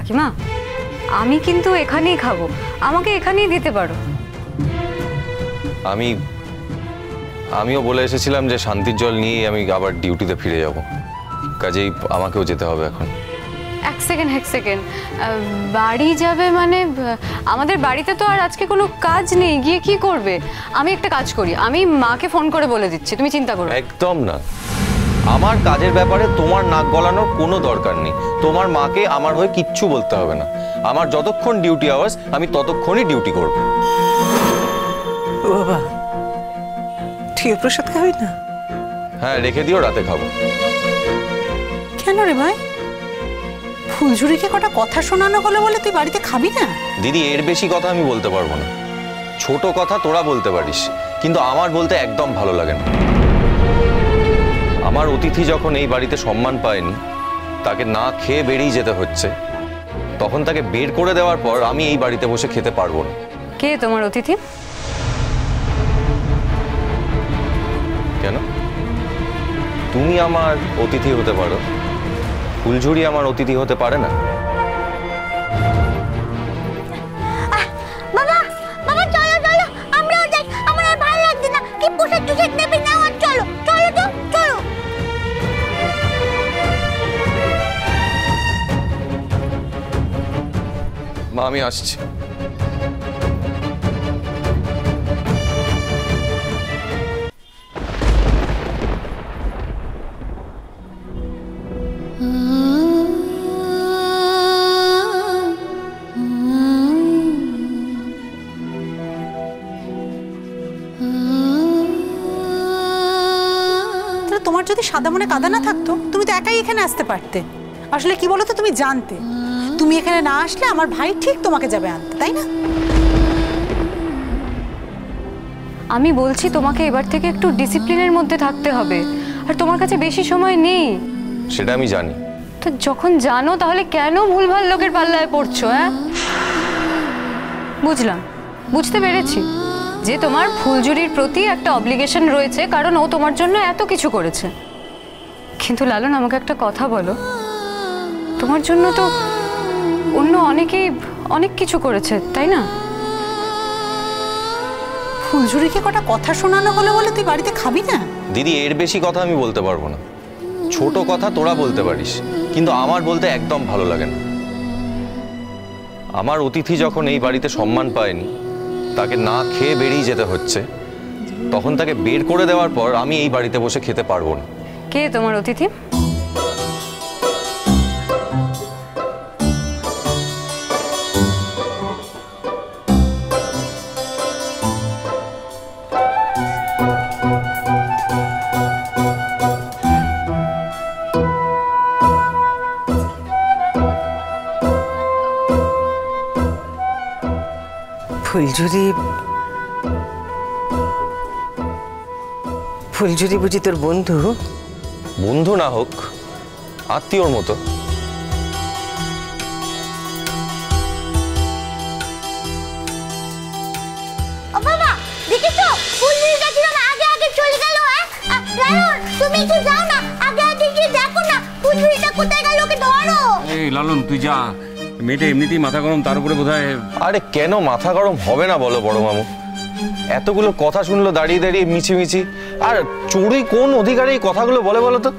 কাকিমা, আমি কিন্তু এখানেই খাবো, আমাকে এখানেই দিতে পারো। আমিও বলে এসেছিলাম যে শান্তির জল নিয়ে আমি আবার ডিউটিতে ফিরে যাব, কাজেই আমাকেও যেতে হবে এখন। এক সেকেন্ড, বাড়ি যাবে মানে? আমাদের বাড়িতে তো আর আজকে কোনো কাজ নেই, গিয়ে কি করবে? আমি একটা কাজ করি, আমি মাকে ফোন করে বলে দিচ্ছি, তুমি চিন্তা করো। একদম না, আমার কাজের ব্যাপারে তোমার নাক গলানোর কোনো দরকার নেই। তোমার মাকে আমার হয়ে কিচ্ছু বলতে হবে না। আমার যতক্ষণ ডিউটি আওয়ার্স আমি ততক্ষণই ডিউটি করব। ও বাবা, ঠিক প্রসাদ খাবি না? হ্যাঁ, রেখে দিও, রাতে খাবো। কেন রে ভাই? ফুলঝুরিকে কটা কথা শোনানো হলো বলে তুই বাড়িতে খাবি না? দিদি, এর বেশি কথা আমি বলতে পারবো না। ছোট কথা তোরা বলতে পারিস, কিন্তু আমার বলতে একদম ভালো লাগে না। আমার অতিথি যখন এই বাড়িতে সম্মান পায়নি, তাকে না খেয়ে বেরিয়ে যেতে হচ্ছে, তখন তাকে বের করে দেওয়ার পর আমি এই বাড়িতে বসে খেতে পারবো না। কে তোমার অতিথি? কেন? তুমি আমার অতিথি হতে পারো, ফুলঝুরি আমার অতিথি হতে পারে না? বাবা বাবা চলো চলো, আমরাও যাই, আমার আর ভালো লাগছে না। কি পোশাক টুশাক নেবে না, আর চলো চলো তো চলো। মা, আমি আসছি। তোমার যদি সাদা মনে কাদা না থাকতো, তুমি তো একাই এখানে আসতে পারতে। আসলে কি বলো তো, তুমি জানতে তুমি এখানে না আসলে আমার ভাই ঠিক তোমাকে যাবে আনতে, তাই না? আমি বলছি তোমাকে এবার থেকে একটু ডিসিপ্লিনের মধ্যে থাকতে হবে, আর তোমার কাছে বেশি সময় নেই। সেটা আমি জানি। তো যখন জানো তাহলে কেন ভুলভাল লোকের পাল্লায় পড়ছো? হ্যাঁ, বুঝলাম, বুঝতে পেরেছি যে তোমার ফুলঝুরির প্রতি একটা অব্লিগেশন রয়েছে, কারণ ও তোমার জন্য এত কিছু করেছে। কিন্তু লালন, আমাকে একটা কথা বলো, তোমার জন্য তো অন্য অনেকেই অনেক কিছু করেছে, তাই না? ফুলঝুরিকে কটা কথা শোনানো হলো বলে তুই বাড়িতে খাবি না? দিদি, এর বেশি কথা আমি বলতে পারবো না। ছোট কথা তোরা বলতে পারিস, কিন্তু আমার বলতে একদম ভালো লাগে না। আমার অতিথি যখন এই বাড়িতে সম্মান পায়নি, তাকে না খেয়ে বেরিয়ে যেতে হচ্ছে, তখন তাকে বের করে দেওয়ার পর আমি এই বাড়িতে বসে খেতে পারবো না। কে তোমার অতিথি? ফুলঝুরি বুঝি তোর বন্ধু? বন্ধু না হোক, আত্মীয়র মতো। ও বাবা, দেখেছো ফুলঝুরি গেছিল না, আগে আগে চলে গেল। লালন, তুমি একটু যাও না, আগে আগে গিয়ে দেখো না ফুলঝুরিটা কোথায় গেল, ওকে ধরো। এই লালন, তুই যা, মেয়েটা এমনিতেই মাথা গরম, তার উপরে বোধহয়। আরে কেন মাথা গরম হবে না বলো বড় মামু? এতগুলো কথা শুনলো দাঁড়িয়ে দাঁড়িয়ে মিছিমিছি, আর চুরি কোন অধিকারে এই কথাগুলো বলে বলো তো?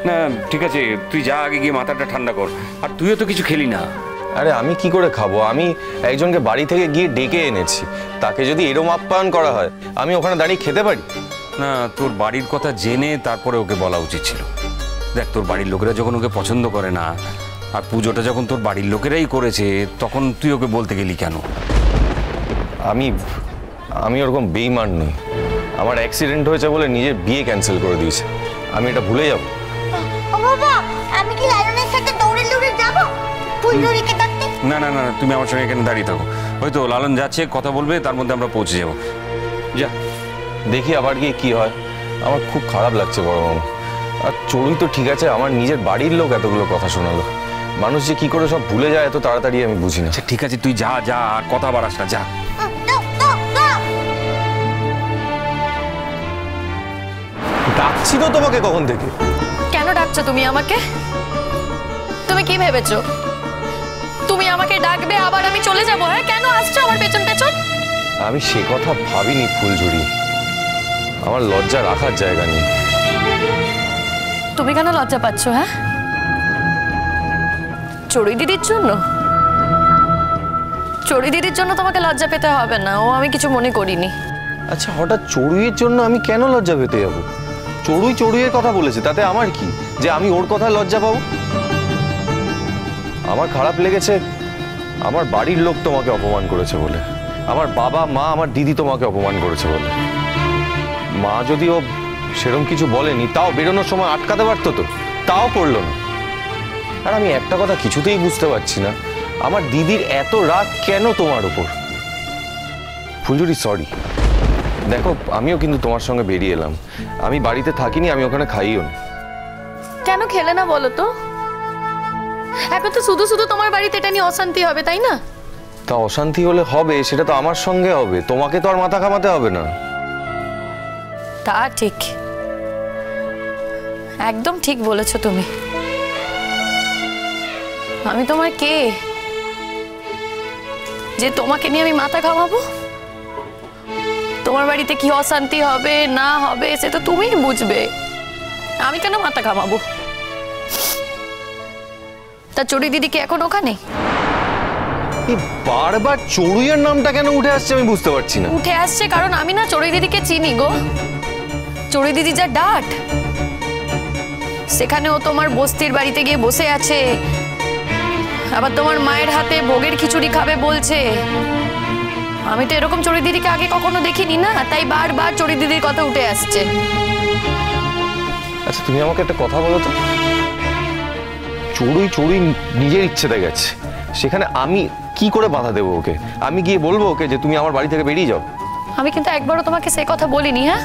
না ঠিক আছে, তুই যা, আগে গিয়ে মাথাটা ঠান্ডা কর। আর তুইও তো কিছু খেলি না। আরে আমি কি করে খাবো? আমি একজনকে বাড়ি থেকে গিয়ে ডেকে এনেছি, তাকে যদি এরম আপ্যায়ন করা হয় আমি ওখানে দাঁড়িয়ে খেতে পারি? না, তোর বাড়ির কথা জেনে তারপরে ওকে বলা উচিত ছিল। দেখ, তোর বাড়ির লোকেরা যখন ওকে পছন্দ করে না, আর পুজোটা যখন তোর বাড়ির লোকেরাই করেছে, তখন তুই ওকে বলতে গেলি কেন? আমি ওরকম বেইমান নই। আমার অ্যাক্সিডেন্ট হয়েছে বলে নিজের বিয়ে ক্যান্সেল করে দিয়েছে, আমি এটা ভুলে যাব? ও বাবা, আমি কি লালনের সাথে দৌড়ে দৌড়ে যাব ফুলঝুরিকে দেখতে? না না না, তুমি আমার সঙ্গে এখানে দাঁড়িয়ে থাকো। হয়তো লালন যাচ্ছে, কথা বলবে, তার মধ্যে আমরা পৌঁছে যাব। যা দেখি আবার গিয়ে কি হয়। আমার খুব খারাপ লাগছে বড় মামু। আর চড়ুই তো ঠিক আছে, আমার নিজের বাড়ির লোক এতগুলো কথা শোনালো। মানুষ যে কি করে সব ভুলে যায় এত তাড়াতাড়ি আমি বুঝি না। ঠিক আছে, তুই যা যা, আর কথা বাড়াস না, যা। ডাকছি তো তোমাকে কখন থেকে। কেন ডাকছো তুমি আমাকে? তুমি কি ভেবেছো তুমি আমাকে ডাকবে আবার আমি চলে যাবো? হ্যাঁ, কেন আসছো আমার পেছন পেছন? আমি সে কথা ভাবিনি ফুলঝুরি, আমার লজ্জা রাখার জায়গা নেই। তুমি কেন লজ্জা পাচ্ছ? হ্যাঁ, চড়ুই দিদির জন্য? চড়ুই দিদির জন্য তোমাকে লজ্জা পেতে হবে না, ও আমি কিছু মনে করিনি। আচ্ছা, হঠাৎ চড়ুইয়ের জন্য আমি কেন লজ্জা পেতে যাবো? চড়ুই চড়ুইয়ের কথা বলেছে, তাতে আমার কি যে আমি ওর কথায় লজ্জা পাবো? আমার খারাপ লেগেছে আমার বাড়ির লোক তোমাকে অপমান করেছে বলে, আমার বাবা মা আমার দিদি তোমাকে অপমান করেছে বলে। মা যদিও সেরকম কিছু বলেনি, তাও বেরোনোর সময় আটকাতে পারতো তো, তাও করলো না। আর আমি একটা কথা কিছুতেই বুঝতে পারছি না, আমার দিদির এত রাগ কেন তোমার উপর? ফুলঝুরি সরি, দেখো আমিও কিন্তু তোমার সঙ্গে বেরিয়ে এলাম, আমি বাড়িতে থাকিনি, আমি ওখানে খাইও না। কেন খেলে না বলো তো? এখন তো শুধু শুধু তোমার বাড়িতে এটা নিয়ে অশান্তি হবে, তাই না? তা অশান্তি হলে হবে, সেটা তো আমার সঙ্গে হবে, তোমাকে তো আর মাথা ঘামাতে হবে না। তা ঠিক, একদম ঠিক বলেছো তুমি। আমি তোমার কে যে তোমাকে নিয়ে আমি মাথা ঘামাবো? তোমার বাড়িতে কি অশান্তি হবে না হবে সে তো তুমিই বুঝবে, আমি কেন মাথা ঘামাবো? তা চড়ুই দিদি কি এখন ওখানে? এই বারবার চড়ুইয়ের নামটা কেন উঠে আসছে আমি বুঝতে পারছি না। উঠে আসছে কারণ আমি না চড়ুই দিদিকে চিনি গো। চড়ুই দিদি যা ডাট, সেখানে ও তোমার বস্তির বাড়িতে গিয়ে বসে আছে, আবার তোমার মায়ের হাতে ভোগের খিচুড়ি খাবে বলছে। আমি তো এরকম চড়ুই দিদিকে আগে কখনো দেখিনি না, তাই বারবার চড়ুই দিদির কথা উঠে আসছে। আচ্ছা তুমি আমাকে একটা কথা বলো তো, চড়ুই চড়ুই নিজের ইচ্ছেতে গেছে, সেখানে আমি কি করে বাধা দেবো ওকে? আমি গিয়ে বলবো ওকে যে তুমি আমার বাড়ি থেকে বেরিয়ে যাও? আমি কিন্তু একবারও তোমাকে সে কথা বলিনি। হ্যাঁ,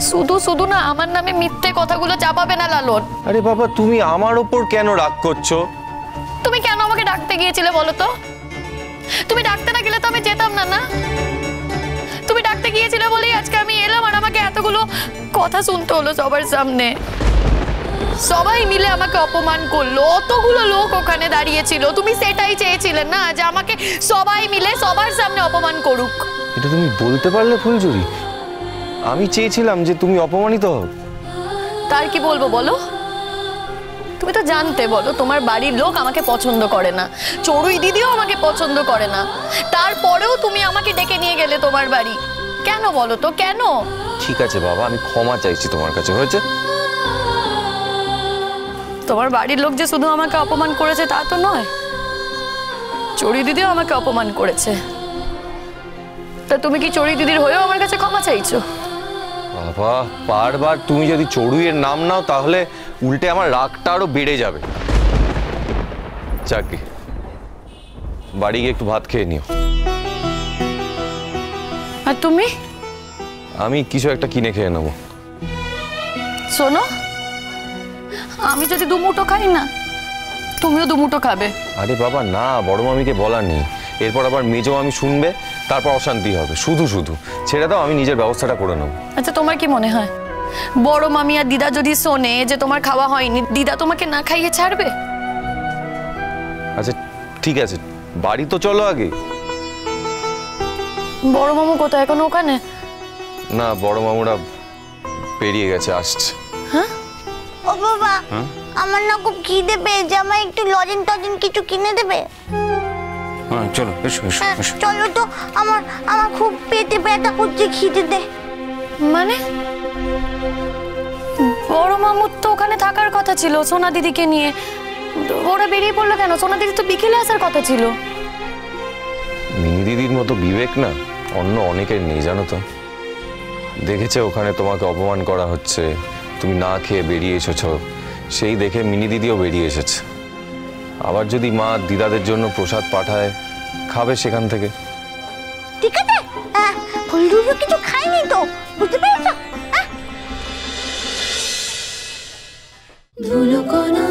শুধু শুধু না আমার নামে মিথ্যে কথাগুলো চাপাবে না লালন। আরে বাবা, তুমি আমার ওপর কেন রাগ করছো? তুমি কেন আমাকে ডাকতে গিয়েছিলে বলো তো? তুমি ডাকতে না গেলে তো আমি যেতাম না। না, তুমি ডাকতে গিয়েছিলে বলেই আজকে আমি এলাম, আর আমাকে এতগুলো কথা শুনতে হলো সবার সামনে। সবাই মিলে আমাকে অপমান করলো, অতগুলো লোক ওখানে দাঁড়িয়েছিল, তুমি সেটাই চেয়েছিলে না যে আমাকে সবাই মিলে সবার সামনে অপমান করুক? এটা তুমি বলতে পারলে ফুলঝুরি? আমি চেয়েছিলাম যে তুমি অপমানিত হও। তার কি বলবো বলো? তুমি তো জানতে বলো তোমার বাড়ির লোক আমাকে পছন্দ করে না, চড়ুই দিদিও আমাকে পছন্দ করে না, তারপরেও তুমি আমাকে ডেকে নিয়ে গেলে তোমার বাড়ি। কেন বলো তো, কেন? ঠিক আছে বাবা, আমি ক্ষমা চাইছি তোমার কাছে, হয়েছে? তোমার বাড়ির লোক যে শুধু আমাকে অপমান করেছে তা তো নয়, চড়ুই দিদিও আমাকে অপমান করেছে। তা তুমি কি চড়ুই দিদির হয়েও আমার কাছে ক্ষমা চাইছো? বাবা, বারবার তুমি যদি চড়ুইয়ের নাম নাও তাহলে উল্টে আমার রাগটা আরো বেড়ে যাবে। যাকে বাড়ি গিয়ে একটু ভাত খেয়ে নিও। আর তুমি? আমি কিছু একটা কিনে খেয়ে নেবো। শোনো, আমি যদি দুমুঠো খাই না, তুমিও দুমুঠো খাবে। আরে বাবা না, বড় মামিকে বলার নেই, এরপর আবার মেজো মামি শুনবে, তারপর অশান্তি হবে। শুধু শুধু ছেড়ে দাও, আমি নিজের ব্যবস্থাটা করে নেবো। আচ্ছা, তোমার কি মনে হয় বড় মামি আর দিদা যদি শোনে যে তোমার খাওয়া হয়নি, দিদা তোমাকে না খাইয়ে ছাড়বে? আচ্ছা ঠিক আছে, বাড়ি তো চলো আগে। বড় মামু কোথায়, এখন ওখানে? না, বড় মামুরা পেরিয়ে গেছে, আসছে। হ্যাঁ, ও বাবা, আমার না খুব খিদে পেয়েছে, আমার একটু লজেন টজেন কিছু কিনে দেবে? হ্যাঁ চলো, এসো এসো হ্যাঁ, এসো। চলো তো, আমার আমার খুব পেটে ব্যথা করছে, খিদে দে। মানে বড় মামুর তো ওখানে থাকার কথা ছিল সোনা দিদিকে নিয়ে, ওরা বেরিয়ে পড়লো কেন? সোনা দিদি তো বিকেলে আসার কথা ছিল। মিনি দিদির মতো বিবেক না অন্য অনেকের নেই, জানো তো। দেখেছে ওখানে তোমাকে অপমান করা হচ্ছে, তুমি না খেয়ে বেরিয়ে এসেছো, সেই দেখে মিনি দিদিও বেরিয়ে এসেছে। আবার যদি মা দিদাদের জন্য প্রসাদ পাঠায়, খাবে সেখান থেকে। ঠিক আছে, ফুলটুলু কিছু খাইনি তো, বুঝতে পেরেছো? ধুলো কণা